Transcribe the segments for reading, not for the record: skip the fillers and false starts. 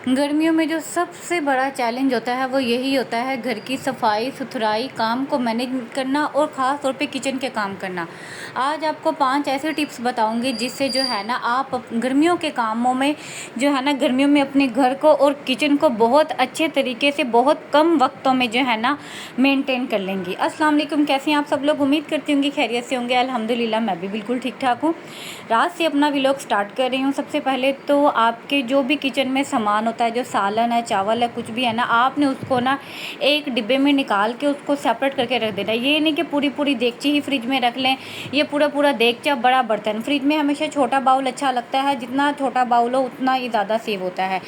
गर्मियों में जो सबसे बड़ा चैलेंज होता है वो यही होता है घर की सफाई सुथराई काम को मैनेज करना और ख़ास तौर पे किचन के काम करना। आज आपको 5 ऐसे टिप्स बताऊंगी जिससे जो है ना आप गर्मियों के कामों में जो है ना गर्मियों में अपने घर को और किचन को बहुत अच्छे तरीके से बहुत कम वक्तों में जो है ना मेंटेन कर लेंगी। अस्सलाम वालेकुम, कैसे हैं आप सब लोग? उम्मीद करती हूँ कि खैरियत से होंगे। अल्हम्दुलिल्लाह मैं भी बिल्कुल ठीक ठाक हूँ। रात से अपना व्लॉग स्टार्ट कर रही हूँ। सबसे पहले तो आपके जो भी किचन में सामान होता है, जो सालन है, चावल है, कुछ भी है ना, आपने उसको ना एक डिब्बे में निकाल के उसको सेपरेट करके रख देना। ये नहीं कि पूरी पूरी देगची ही फ्रिज में रख लें, ये पूरा पूरा देगचा बड़ा बर्तन। फ्रिज में हमेशा छोटा बाउल अच्छा लगता है, जितना छोटा बाउल हो उतना ही ज़्यादा सेव होता है।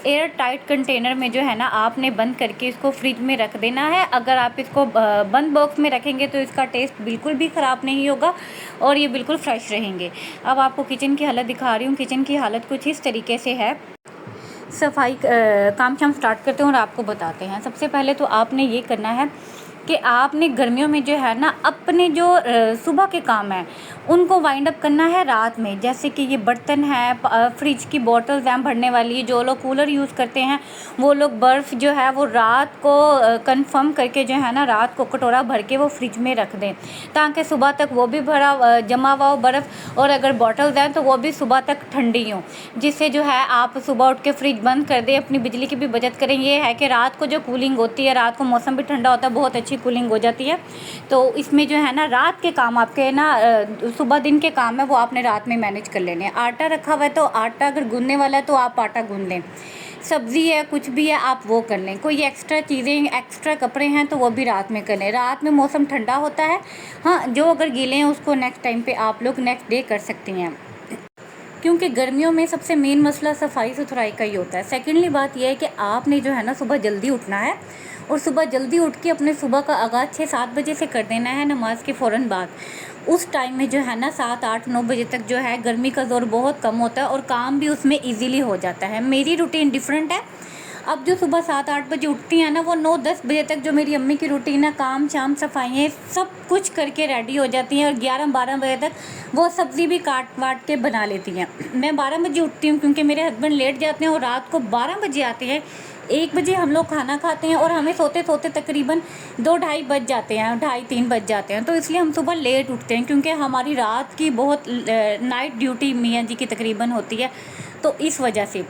एयर टाइट कंटेनर में जो है ना आपने बंद करके इसको फ्रिज में रख देना है। अगर आप इसको बंद बॉक्स में रखेंगे तो इसका टेस्ट बिल्कुल भी ख़राब नहीं होगा और ये बिल्कुल फ्रेश रहेंगे। अब आपको किचन की हालत दिखा रही हूँ। किचन की हालत कुछ इस तरीके से है। सफाई काम शाम स्टार्ट करते हैं और आपको बताते हैं। सबसे पहले तो आपने ये करना है कि आपने गर्मियों में जो है ना अपने जो सुबह के काम हैं उनको वाइंड अप करना है रात में। जैसे कि ये बर्तन है, फ्रिज की बॉटल्स हैं भरने वाली, जो लोग कूलर यूज़ करते हैं वो लोग बर्फ़ जो है वो रात को कंफर्म करके जो है ना रात को कटोरा भर के वो फ्रिज में रख दें, ताकि सुबह तक वो भी भरा जमा हुआ हो बर्फ़, और अगर बॉटल्स हैं तो वो भी सुबह तक ठंडी हों, जिससे जो है आप सुबह उठ के फ्रिज बंद कर दें, अपनी बिजली की भी बचत करें। ये है कि रात को जो कूलिंग होती है, रात को मौसम भी ठंडा होता है, बहुत अच्छी कूलिंग हो जाती है। तो इसमें जो है ना रात के काम आपके ना सुबह दिन के काम है वो आपने रात में मैनेज कर लेने हैं। आटा रखा हुआ है तो आटा अगर गूंदने वाला है तो आप आटा गूंद लें। सब्ज़ी है, कुछ भी है, आप वो कर लें। कोई एक्स्ट्रा चीज़ें, एक्स्ट्रा कपड़े हैं तो वो भी रात में कर लें। रात में मौसम ठंडा होता है। हाँ, जो अगर गीले हैं उसको नेक्स्ट टाइम पे आप लोग नेक्स्ट डे कर सकती हैं, क्योंकि गर्मियों में सबसे मेन मसला सफाई सुथराई का ही होता है। सेकेंडली बात यह है कि आपने जो है ना सुबह जल्दी उठना है और सुबह जल्दी उठ के अपने सुबह का आगाज़ 6-7 बजे से कर देना है, नमाज के फ़ौरन बाद। उस टाइम में जो है ना 7-8-9 बजे तक जो है गर्मी का ज़ोर बहुत कम होता है और काम भी उसमें ईजीली हो जाता है। मेरी रूटीन डिफरेंट है। अब जो सुबह 7-8 बजे उठती हैं ना वो 9-10 बजे तक जो मेरी अम्मी की रूटीन है, काम शाम सफाइयाँ सब कुछ करके रेडी हो जाती हैं और 11-12 बजे तक वो सब्ज़ी भी काट वाट के बना लेती हैं। मैं 12 बजे उठती हूँ क्योंकि मेरे हस्बैंड लेट जाते हैं और रात को 12 बजे आते हैं। 1 बजे हम लोग खाना खाते हैं और हमें सोते सोते तकरीबन 2-2:30 बज जाते हैं, 2:30-3 बज जाते हैं। तो इसलिए हम सुबह लेट उठते हैं क्योंकि हमारी रात की बहुत नाइट ड्यूटी मियाँ जी की तकरीबन होती है। तो इस वजह से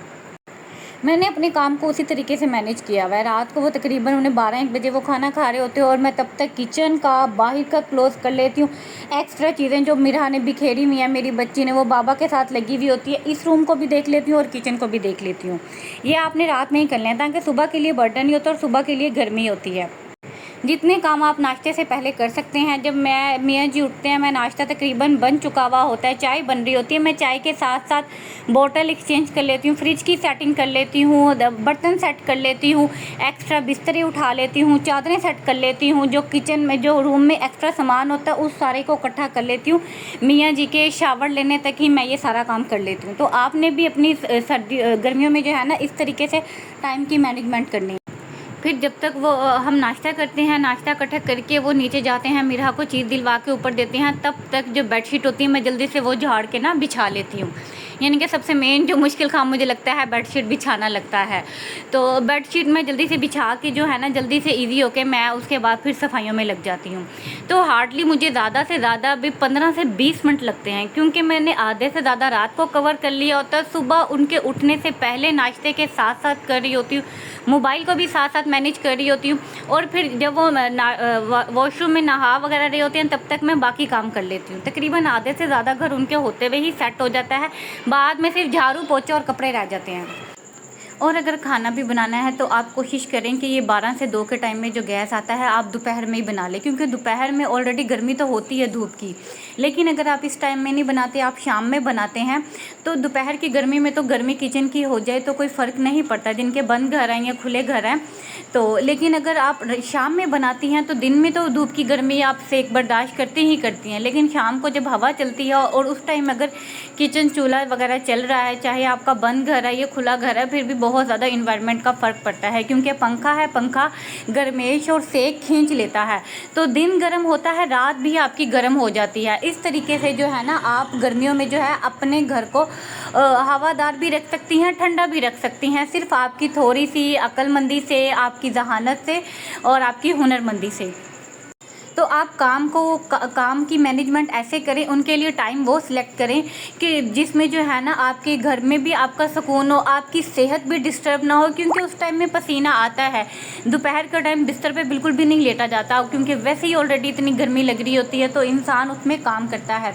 मैंने अपने काम को उसी तरीके से मैनेज किया हुआ है। रात को वो तकरीबन उन्हें 12-1 बजे वो खाना खा रहे होते हैं और मैं तब तक किचन का बाहर का क्लोज़ कर लेती हूँ। एक्स्ट्रा चीज़ें जो मिराह ने बिखेरी हुई हैं, मेरी बच्ची ने, वो बाबा के साथ लगी हुई होती है, इस रूम को भी देख लेती हूँ और किचन को भी देख लेती हूँ। ये आपने रात में ही कर लें ताकि सुबह के लिए बर्डन नहीं होता और सुबह के लिए गर्मी होती है। जितने काम आप नाश्ते से पहले कर सकते हैं। जब मैं मियाँ जी उठते हैं मैं नाश्ता तकरीबन बन चुका हुआ होता है, चाय बन रही होती है, मैं चाय के साथ साथ बोतल एक्सचेंज कर लेती हूँ, फ्रिज की सेटिंग कर लेती हूँ, बर्तन सेट कर लेती हूँ, एक्स्ट्रा बिस्तरे उठा लेती हूँ, चादरें सेट कर लेती हूँ, जो किचन में जो रूम में एक्स्ट्रा सामान होता है उस सारे को इकट्ठा कर लेती हूँ। मियाँ जी के शावर लेने तक ही मैं ये सारा काम कर लेती हूँ। तो आपने भी अपनी गर्मियों में जो है ना इस तरीके से टाइम की मैनेजमेंट करनी है। फिर जब तक वो हम नाश्ता करते हैं, नाश्ता इकट्ठा करके वो नीचे जाते हैं, मिराह को चीज़ दिलवा के ऊपर देते हैं, तब तक जो बेडशीट होती है मैं जल्दी से वो झाड़ के ना बिछा लेती हूँ। यानी कि सबसे मेन जो मुश्किल काम मुझे लगता है बेडशीट बिछाना लगता है। तो बेडशीट मैं जल्दी से बिछा के जो है ना जल्दी से ईजी होके मैं उसके बाद फिर सफाइयों में लग जाती हूँ। तो हार्डली मुझे ज़्यादा से ज़्यादा भी 15 से 20 मिनट लगते हैं, क्योंकि मैंने आधे से ज़्यादा रात को कवर कर लिया होता है। सुबह उनके उठने से पहले नाश्ते के साथ साथ कर रही होती हूँ, मोबाइल को भी साथ साथ मैनेज कर रही होती हूँ, और फिर जब वो वॉशरूम में नहा वगैरह रही होती हैं तब तक मैं बाकी काम कर लेती हूँ। तकरीबन आधे से ज़्यादा घर उनके होते हुए ही सेट हो जाता है। बाद में सिर्फ झाड़ू पोछा और कपड़े रह जाते हैं। और अगर खाना भी बनाना है तो आप कोशिश करें कि ये 12 से 2 के टाइम में जो गैस आता है आप दोपहर में ही बना लें, क्योंकि दोपहर में ऑलरेडी गर्मी तो होती है धूप की। लेकिन अगर आप इस टाइम में नहीं बनाते, आप शाम में बनाते हैं, तो दोपहर की गर्मी में तो गर्मी किचन की हो जाए तो कोई फ़र्क नहीं पड़ता, जिनके बंद घर हैं या खुले घर हैं तो। लेकिन अगर आप शाम में बनाती हैं तो दिन में तो धूप की गर्मी आप सेक बर्दाश्त करती ही करती हैं, लेकिन शाम को जब हवा चलती है और उस टाइम अगर किचन चूल्हा वगैरह चल रहा है, चाहे आपका बंद घर है या खुला घर है, फिर भी बहुत ज़्यादा इन्वायरमेंट का फ़र्क पड़ता है, क्योंकि पंखा है, पंखा गर्मेश और सेक खींच लेता है। तो दिन गर्म होता है, रात भी आपकी गर्म हो जाती है। इस तरीके से जो है ना आप गर्मियों में जो है अपने घर को हवादार भी रख सकती हैं, ठंडा भी रख सकती हैं, सिर्फ आपकी थोड़ी सी अक्लमंदी से, आपकी जहानत से और आपकी हुनरमंदी से। तो आप काम की मैनेजमेंट ऐसे करें, उनके लिए टाइम वो सिलेक्ट करें कि जिसमें जो है ना आपके घर में भी आपका सुकून हो, आपकी सेहत भी डिस्टर्ब ना हो, क्योंकि उस टाइम में पसीना आता है। दोपहर का टाइम बिस्तर पे बिल्कुल भी नहीं लेटा जाता, क्योंकि वैसे ही ऑलरेडी इतनी गर्मी लग रही होती है, तो इंसान उसमें काम करता है।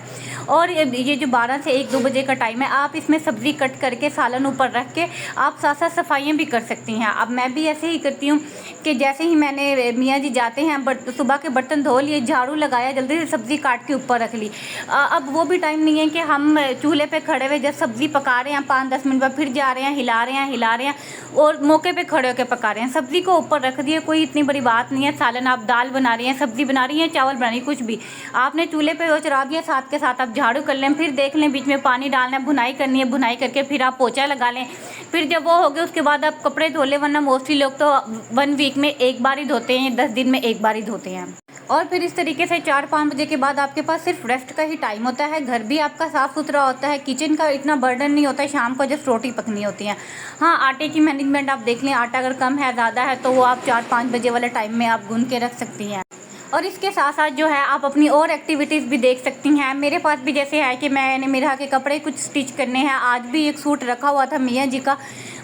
और ये जो 12 से 1-2 बजे का टाइम है, आप इसमें सब्ज़ी कट करके सालन ऊपर रख के आप साथ साथ सफाइयाँ भी कर सकती हैं। अब मैं भी ऐसे ही करती हूँ कि जैसे ही मैंने मियाँ जी जाते हैं, सुबह के बर्तन धो लिए, झाड़ू लगाया, जल्दी से सब्ज़ी काट के ऊपर रख ली। अब वो भी टाइम नहीं है कि हम चूल्हे पे खड़े हुए जब सब्ज़ी पका रहे हैं, 5-10 मिनट बाद फिर जा रहे हैं, हिला रहे हैं और मौके पे खड़े होकर पका रहे हैं। सब्ज़ी को ऊपर रख दिए, कोई इतनी बड़ी बात नहीं है। सालन आप दाल बना रही हैं, सब्ज़ी बना रही हैं, चावल बना रही हैं, कुछ भी आपने चूल्हे पे वो चढ़ा दिया, साथ के साथ आप झाड़ू कर लें, फिर देख लें बीच में पानी डालना है, भुनाई करनी है, भुनाई करके फिर आप पोछा लगा लें। फिर जब वो हो गया उसके बाद आप कपड़े धो लें, वरना मोस्टली लोग तो 1 वीक में 1 बार ही धोते हैं, 10 दिन में 1 बार ही धोते हैं। और फिर इस तरीके से 4-5 बजे के बाद आपके पास सिर्फ रेस्ट का ही टाइम होता है। घर भी आपका साफ़ सुथरा होता है, किचन का इतना बर्डन नहीं होता है। शाम को जस्ट रोटी पकनी होती है। हाँ, आटे की मैनेजमेंट आप देख लें, आटा अगर कम है ज़्यादा है तो वो आप 4-5 बजे वाले टाइम में आप गूंद के रख सकती हैं। और इसके साथ साथ जो है आप अपनी और एक्टिविटीज़ भी देख सकती हैं। मेरे पास भी जैसे है कि मैंने मिरहा के कपड़े कुछ स्टिच करने हैं। आज भी एक सूट रखा हुआ था मियाँ जी का,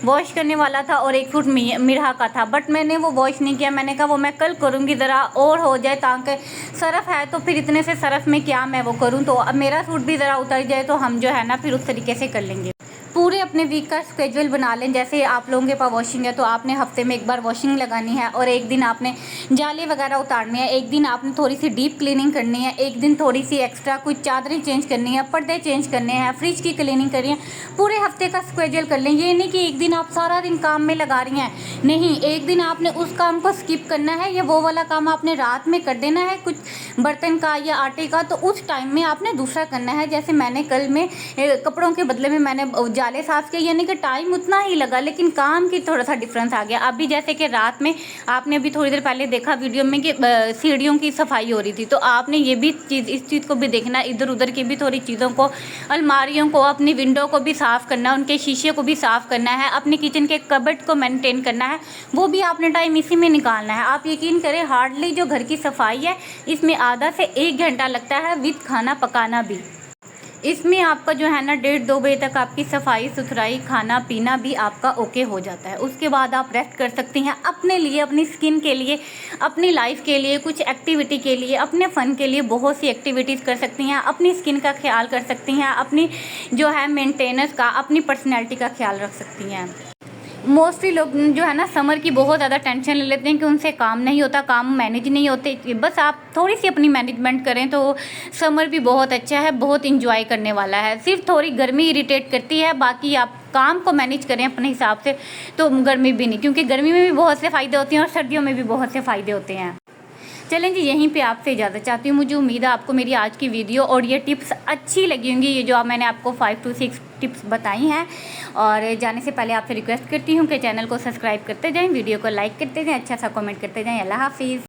वॉश करने वाला था, और एक सूट मिरहा का था, बट मैंने वो वॉश नहीं किया। मैंने कहा वो मैं कल करूँगी, ज़रा और हो जाए, ताकि सरफ़ है तो फिर इतने से सरफ़ में क्या मैं वो करूँ, तो अब मेरा सूट भी ज़रा उतर जाए तो हम जो है ना फिर उस तरीके से कर लेंगे। पूरे अपने वीक का स्केड्यूल बना लें। जैसे आप लोगों के पास वॉशिंग है तो आपने हफ्ते में 1 बार वॉशिंग लगानी है, और एक दिन आपने जाली वगैरह उतारनी है, एक दिन आपने थोड़ी सी डीप क्लीनिंग करनी है, एक दिन थोड़ी सी एक्स्ट्रा कुछ चादरें चेंज करनी है, पर्दे चेंज करने हैं, फ्रिज की क्लीनिंग करनी है। पूरे हफ्ते का स्केड्यूल कर लें। ये नहीं कि एक दिन आप सारा दिन काम में लगा रही हैं, नहीं, एक दिन आपने उस काम को स्किप करना है, या वो वाला काम आपने रात में कर देना है, कुछ बर्तन का या आटे का, तो उस टाइम में आपने दूसरा करना है। जैसे मैंने कल में कपड़ों के बदले में मैंने जाले साफ किए, यानी कि टाइम उतना ही लगा लेकिन काम की थोड़ा सा डिफरेंस आ गया। अभी जैसे कि रात में आपने अभी थोड़ी देर पहले देखा वीडियो में कि सीढ़ियों की सफाई हो रही थी, तो आपने ये भी इस चीज़ को भी देखना, इधर उधर की भी थोड़ी चीज़ों को, अलमारियों को, अपनी विंडो को भी साफ़ करना, उनके शीशे को भी साफ़ करना है, अपने किचन के कबर्ड को मेंटेन करना है, वो भी आपने टाइम इसी में निकालना है। आप यकीन करें, हार्डली जो घर की सफाई है इसमें आधा से 1 घंटा लगता है, विद खाना पकाना भी। इसमें आपका जो है ना 1:30-2 बजे तक आपकी सफाई सुथराई, खाना पीना भी आपका ओके हो जाता है। उसके बाद आप रेस्ट कर सकती हैं अपने लिए, अपनी स्किन के लिए, अपनी लाइफ के लिए, कुछ एक्टिविटी के लिए, अपने फ़न के लिए बहुत सी एक्टिविटीज़ कर सकती हैं। अपनी स्किन का ख्याल कर सकती हैं, अपनी जो है मेंटेनेंस का, अपनी पर्सनैलिटी का ख्याल रख सकती हैं। मोस्टली लोग जो है ना समर की बहुत ज़्यादा टेंशन ले लेते हैं कि उनसे काम नहीं होता, काम मैनेज नहीं होते। बस आप थोड़ी सी अपनी मैनेजमेंट करें तो समर भी बहुत अच्छा है, बहुत इंजॉय करने वाला है। सिर्फ थोड़ी गर्मी इरिटेट करती है, बाकी आप काम को मैनेज करें अपने हिसाब से तो गर्मी भी नहीं, क्योंकि गर्मी में भी बहुत से फ़ायदे होते हैं और सर्दियों में भी बहुत से फ़ायदे होते हैं। चलें जी, यहीं पे आपसे इजाज़त चाहती हूँ। मुझे उम्मीद है आपको मेरी आज की वीडियो और ये टिप्स अच्छी लगी होंगी, ये जो मैंने आपको 5 to 6 टिप्स बताई हैं। और जाने से पहले आपसे रिक्वेस्ट करती हूँ कि चैनल को सब्सक्राइब करते जाएं, वीडियो को लाइक करते जाएं, अच्छा सा कमेंट करते जाएं। अल्लाह हाफिज़।